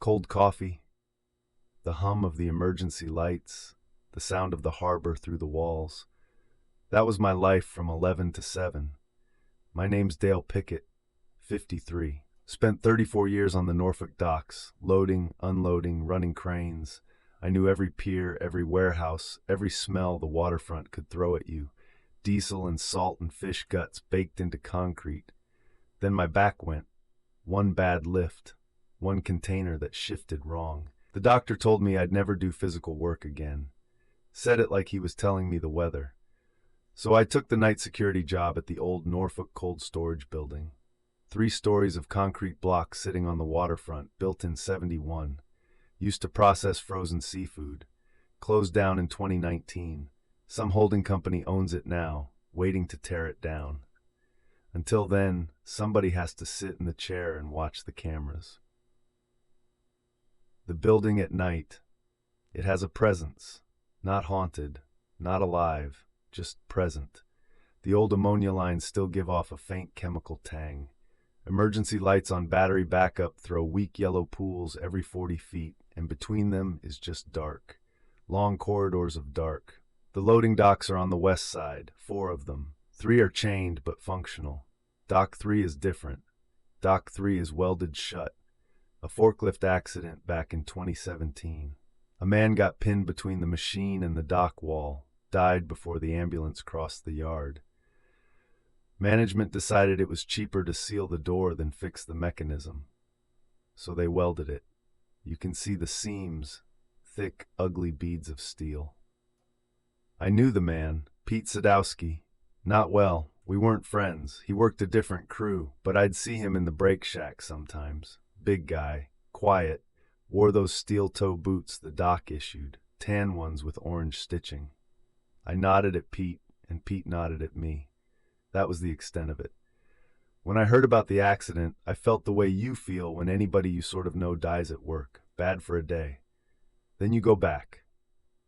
Cold coffee, the hum of the emergency lights, the sound of the harbor through the walls. That was my life from 11 to 7. My name's Dale Pickett, 53. Spent 34 years on the Norfolk docks, loading, unloading, running cranes. I knew every pier, every warehouse, every smell the waterfront could throw at you. Diesel and salt and fish guts baked into concrete. Then my back went. One bad lift. One container that shifted wrong. The doctor told me I'd never do physical work again. Said it like he was telling me the weather. So I took the night security job at the old Norfolk cold storage building. 3 stories of concrete blocks sitting on the waterfront, built in 71. Used to process frozen seafood. Closed down in 2019. Some holding company owns it now, waiting to tear it down. Until then, somebody has to sit in the chair and watch the cameras. The building at night. It has a presence. Not haunted, not alive, just present. The old ammonia lines still give off a faint chemical tang. Emergency lights on battery backup throw weak yellow pools every 40 feet, and between them is just dark. Long corridors of dark. The loading docks are on the west side, 4 of them. 3 are chained but functional. Dock 3 is different. Dock 3 is welded shut. A forklift accident back in 2017. A man got pinned between the machine and the dock wall, died before the ambulance crossed the yard. Management decided it was cheaper to seal the door than fix the mechanism. So they welded it. You can see the seams, thick, ugly beads of steel. I knew the man, Pete Sadowski. Not well, we weren't friends. He worked a different crew, but I'd see him in the brake shack sometimes. Big guy, quiet, wore those steel-toe boots the dock issued, tan ones with orange stitching. I nodded at Pete, and Pete nodded at me. That was the extent of it. When I heard about the accident, I felt the way you feel when anybody you sort of know dies at work, bad for a day. Then you go back.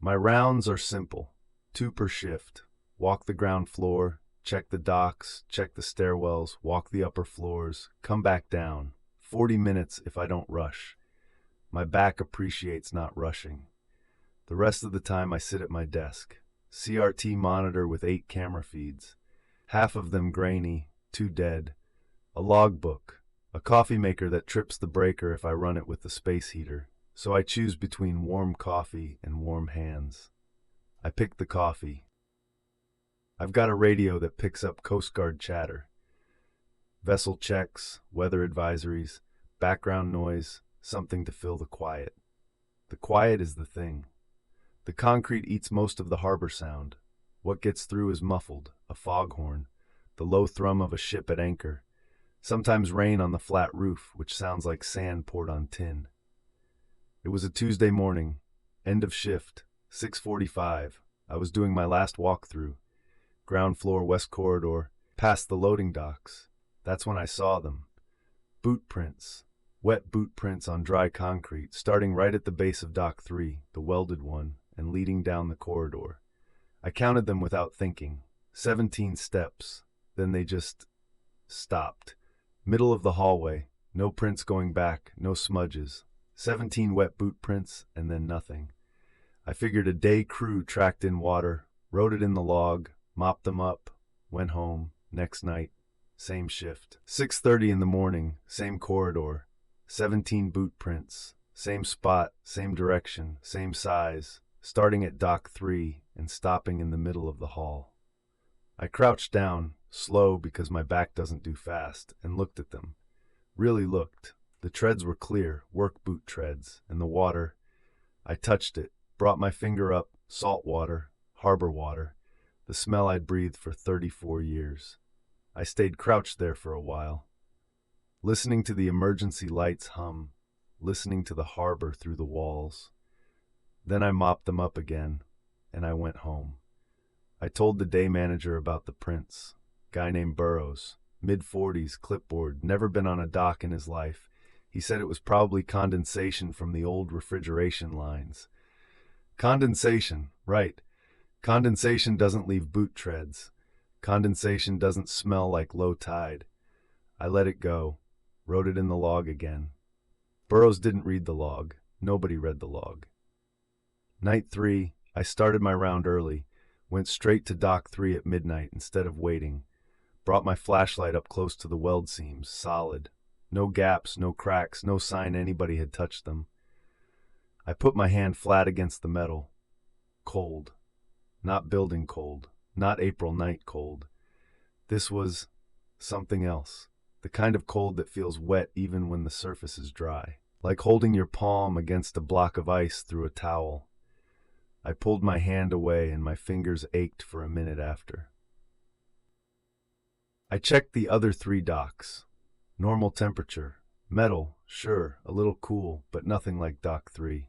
My rounds are simple, 2 per shift. Walk the ground floor, check the docks, check the stairwells, walk the upper floors, come back down. 40 minutes if I don't rush. My back appreciates not rushing. The rest of the time I sit at my desk. CRT monitor with 8 camera feeds. Half of them grainy, 2 dead. A logbook. A coffee maker that trips the breaker if I run it with the space heater. So I choose between warm coffee and warm hands. I pick the coffee. I've got a radio that picks up Coast Guard chatter. Vessel checks, weather advisories, background noise, something to fill the quiet. The quiet is the thing. The concrete eats most of the harbor sound. What gets through is muffled, a foghorn, the low thrum of a ship at anchor, sometimes rain on the flat roof, which sounds like sand poured on tin. It was a Tuesday morning, end of shift, 6:45. I was doing my last walkthrough. Ground floor, west corridor, past the loading docks. That's when I saw them. Boot prints, wet boot prints on dry concrete, starting right at the base of Dock 3, the welded one, and leading down the corridor. I counted them without thinking. 17 steps. Then they just stopped. Middle of the hallway. No prints going back, no smudges. 17 wet boot prints, and then nothing. I figured a day crew tracked in water, wrote it in the log, mopped them up, went home. Next night, same shift. 6:30 in the morning, same corridor. 17 boot prints. Same spot, same direction, same size. Starting at Dock 3 and stopping in the middle of the hall. I crouched down, slow because my back doesn't do fast, and looked at them. Really looked. The treads were clear, work boot treads, and the water. I touched it, brought my finger up, salt water, harbor water, the smell I'd breathed for 34 years. I stayed crouched there for a while, listening to the emergency lights hum, listening to the harbor through the walls. Then I mopped them up again, and I went home. I told the day manager about the prints. Guy named Burrows, mid-40s, clipboard, never been on a dock in his life. He said it was probably condensation from the old refrigeration lines. Condensation, right. Condensation doesn't leave boot treads. Condensation doesn't smell like low tide. I let it go, wrote it in the log again. Burroughs didn't read the log. Nobody read the log. Night 3, I started my round early, went straight to Dock 3 at midnight instead of waiting, brought my flashlight up close to the weld seams, solid. No gaps, no cracks, no sign anybody had touched them. I put my hand flat against the metal. Cold. Not building cold. Not April night cold. This was something else. The kind of cold that feels wet even when the surface is dry. Like holding your palm against a block of ice through a towel. I pulled my hand away and my fingers ached for a minute after. I checked the other 3 docks. Normal temperature. Metal, sure, a little cool, but nothing like Dock 3.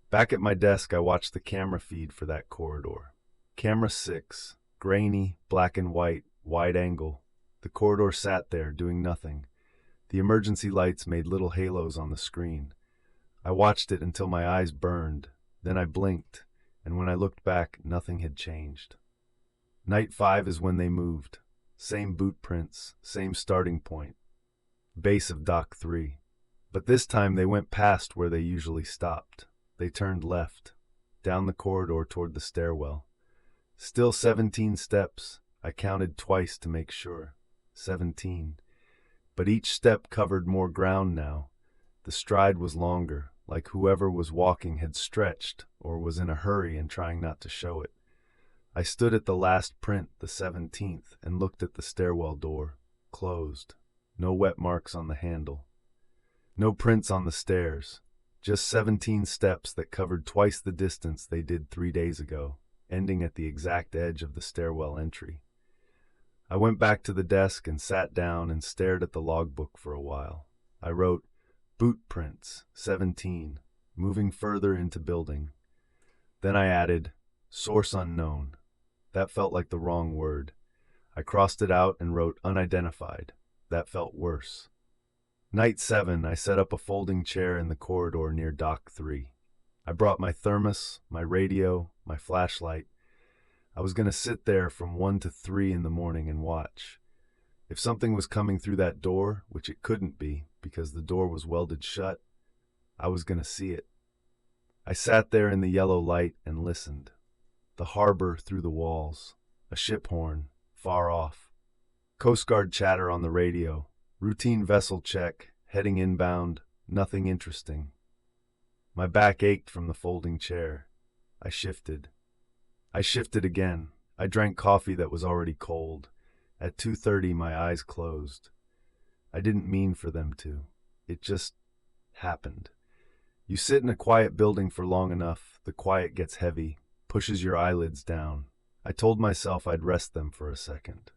Back at my desk, I watched the camera feed for that corridor. Camera 6, grainy, black and white, wide angle. The corridor sat there, doing nothing. The emergency lights made little halos on the screen. I watched it until my eyes burned. Then I blinked, and when I looked back, nothing had changed. Night 5 is when they moved. Same boot prints, same starting point. Base of Dock 3. But this time they went past where they usually stopped. They turned left, down the corridor toward the stairwell. Still 17 steps. I counted twice to make sure. 17. But each step covered more ground now. The stride was longer, like whoever was walking had stretched or was in a hurry and trying not to show it. I stood at the last print, the 17th, and looked at the stairwell door. Closed. No wet marks on the handle. No prints on the stairs. Just 17 steps that covered twice the distance they did 3 days ago, ending at the exact edge of the stairwell entry. I went back to the desk and sat down and stared at the logbook for a while. I wrote, boot prints, 17, moving further into building. Then I added, source unknown. That felt like the wrong word. I crossed it out and wrote unidentified. That felt worse. Night 7, I set up a folding chair in the corridor near Dock 3. I brought my thermos, my radio, my flashlight. I was going to sit there from 1 to 3 in the morning and watch. If something was coming through that door, which it couldn't be because the door was welded shut, I was going to see it. I sat there in the yellow light and listened. The harbor through the walls, a ship horn, far off. Coast Guard chatter on the radio, routine vessel check, heading inbound, nothing interesting. My back ached from the folding chair. I shifted. I shifted again. I drank coffee that was already cold. At 2:30, my eyes closed. I didn't mean for them to. It just happened. You sit in a quiet building for long enough, the quiet gets heavy, pushes your eyelids down. I told myself I'd rest them for a second.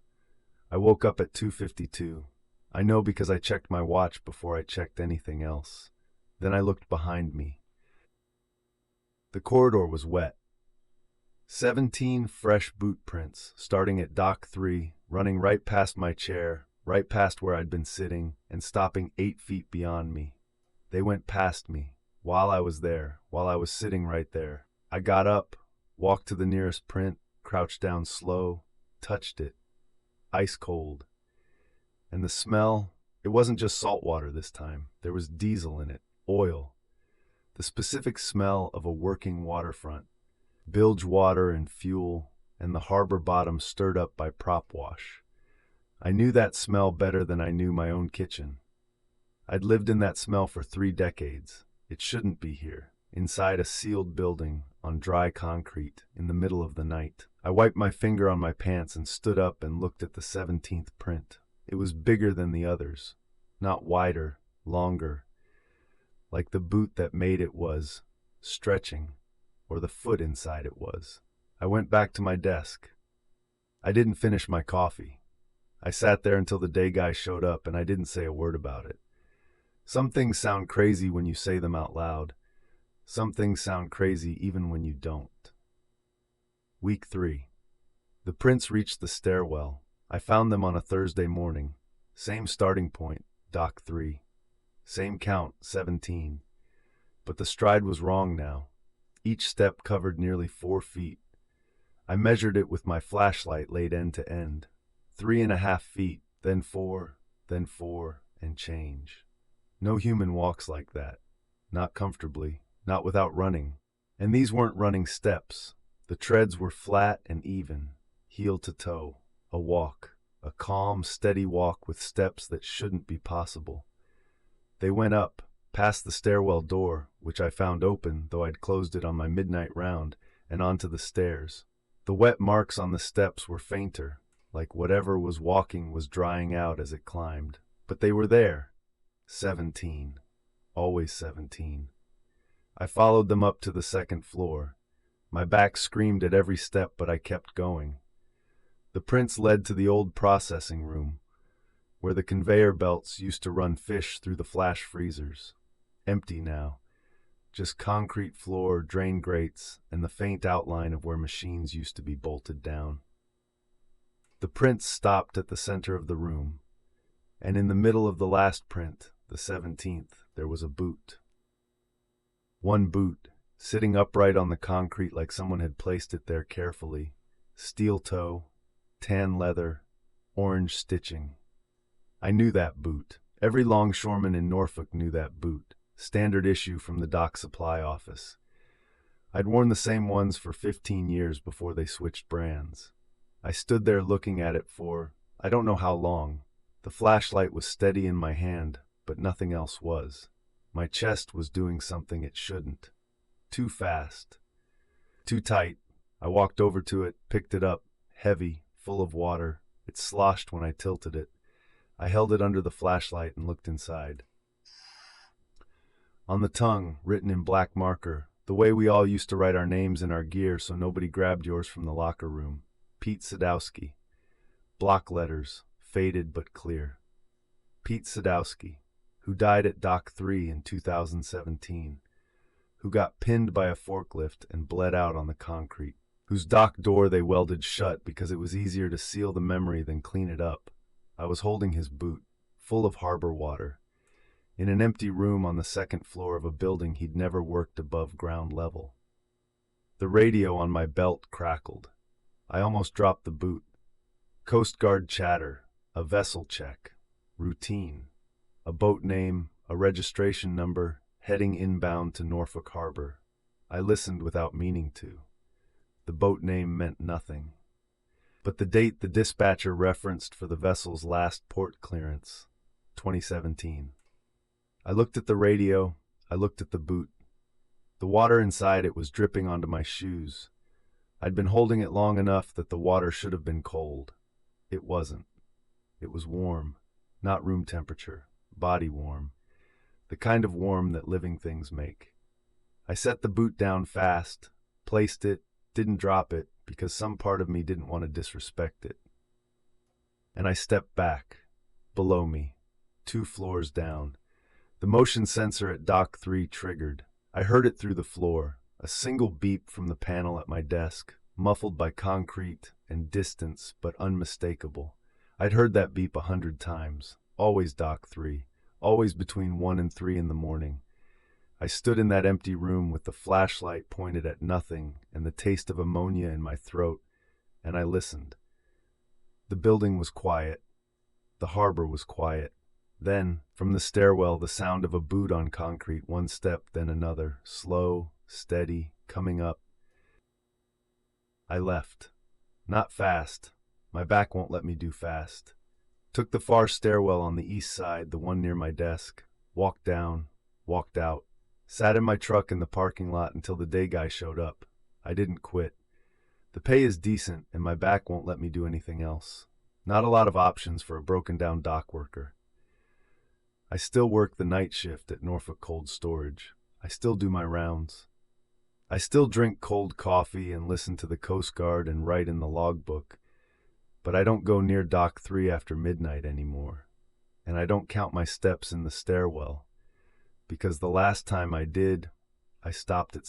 I woke up at 2:52. I know because I checked my watch before I checked anything else. Then I looked behind me. The corridor was wet. 17 fresh boot prints, starting at Dock 3, running right past my chair, right past where I'd been sitting, and stopping 8 feet beyond me. They went past me, while I was there, while I was sitting right there. I got up, walked to the nearest print, crouched down slow, touched it. Ice cold. And the smell, it wasn't just salt water this time. There was diesel in it, oil. The specific smell of a working waterfront. Bilge water and fuel, and the harbor bottom stirred up by prop wash. I knew that smell better than I knew my own kitchen. I'd lived in that smell for 3 decades. It shouldn't be here, inside a sealed building, on dry concrete, in the middle of the night. I wiped my finger on my pants and stood up and looked at the 17th print. It was bigger than the others, not wider, longer, like the boot that made it was stretching, or the foot inside it was. I went back to my desk. I didn't finish my coffee. I sat there until the day guy showed up and I didn't say a word about it. Some things sound crazy when you say them out loud. Some things sound crazy even when you don't. Week 3. The prints reached the stairwell. I found them on a Thursday morning. Same starting point, Dock 3. Same count, 17. But the stride was wrong now. Each step covered nearly 4 feet. I measured it with my flashlight laid end to end. 3.5 feet, then 4, and change. No human walks like that. Not comfortably, not without running. And these weren't running steps. The treads were flat and even, heel to toe. A walk, a calm, steady walk with steps that shouldn't be possible. They went up, past the stairwell door, which I found open, though I'd closed it on my midnight round, and onto the stairs. The wet marks on the steps were fainter, like whatever was walking was drying out as it climbed. But they were there. 17. Always 17. I followed them up to the second floor. My back screamed at every step, but I kept going. The prints led to the old processing room, where the conveyor belts used to run fish through the flash freezers. Empty now. Just concrete floor, drain grates, and the faint outline of where machines used to be bolted down. The prints stopped at the center of the room, and in the middle of the last print, the 17th, there was a boot. One boot, sitting upright on the concrete like someone had placed it there carefully. Steel toe, tan leather, orange stitching. I knew that boot. Every longshoreman in Norfolk knew that boot. Standard issue from the dock supply office. I'd worn the same ones for 15 years before they switched brands. I stood there looking at it for, I don't know how long. The flashlight was steady in my hand, but nothing else was. My chest was doing something it shouldn't. Too fast. Too tight. I walked over to it, picked it up, heavy, full of water. It sloshed when I tilted it. I held it under the flashlight and looked inside. On the tongue, written in black marker, the way we all used to write our names in our gear so nobody grabbed yours from the locker room. Pete Sadowski. Block letters, faded but clear. Pete Sadowski, who died at Dock 3 in 2017, who got pinned by a forklift and bled out on the concrete, whose dock door they welded shut because it was easier to seal the memory than clean it up. I was holding his boot, full of harbor water, in an empty room on the second floor of a building he'd never worked above ground level. The radio on my belt crackled. I almost dropped the boot. Coast Guard chatter, a vessel check, routine, a boat name, a registration number, heading inbound to Norfolk Harbor. I listened without meaning to. The boat name meant nothing. But the date the dispatcher referenced for the vessel's last port clearance, 2017. I looked at the radio, I looked at the boot. The water inside it was dripping onto my shoes. I'd been holding it long enough that the water should have been cold. It wasn't. It was warm, not room temperature, body warm, the kind of warm that living things make. I set the boot down fast, placed it, didn't drop it because some part of me didn't want to disrespect it. And I stepped back, below me, 2 floors down. The motion sensor at Dock 3 triggered. I heard it through the floor, a single beep from the panel at my desk, muffled by concrete and distance but unmistakable. I'd heard that beep 100 times, always Dock 3, always between 1 and 3 in the morning. I stood in that empty room with the flashlight pointed at nothing and the taste of ammonia in my throat, and I listened. The building was quiet. The harbor was quiet. Then, from the stairwell, the sound of a boot on concrete, one step, then another, slow, steady, coming up. I left. Not fast. My back won't let me do fast. Took the far stairwell on the east side, the one near my desk, walked down, walked out, sat in my truck in the parking lot until the day guy showed up. I didn't quit. The pay is decent, and my back won't let me do anything else. Not a lot of options for a broken-down dock worker. I still work the night shift at Norfolk Cold Storage. I still do my rounds. I still drink cold coffee and listen to the Coast Guard and write in the logbook, but I don't go near Dock 3 after midnight anymore, and I don't count my steps in the stairwell, because the last time I did, I stopped at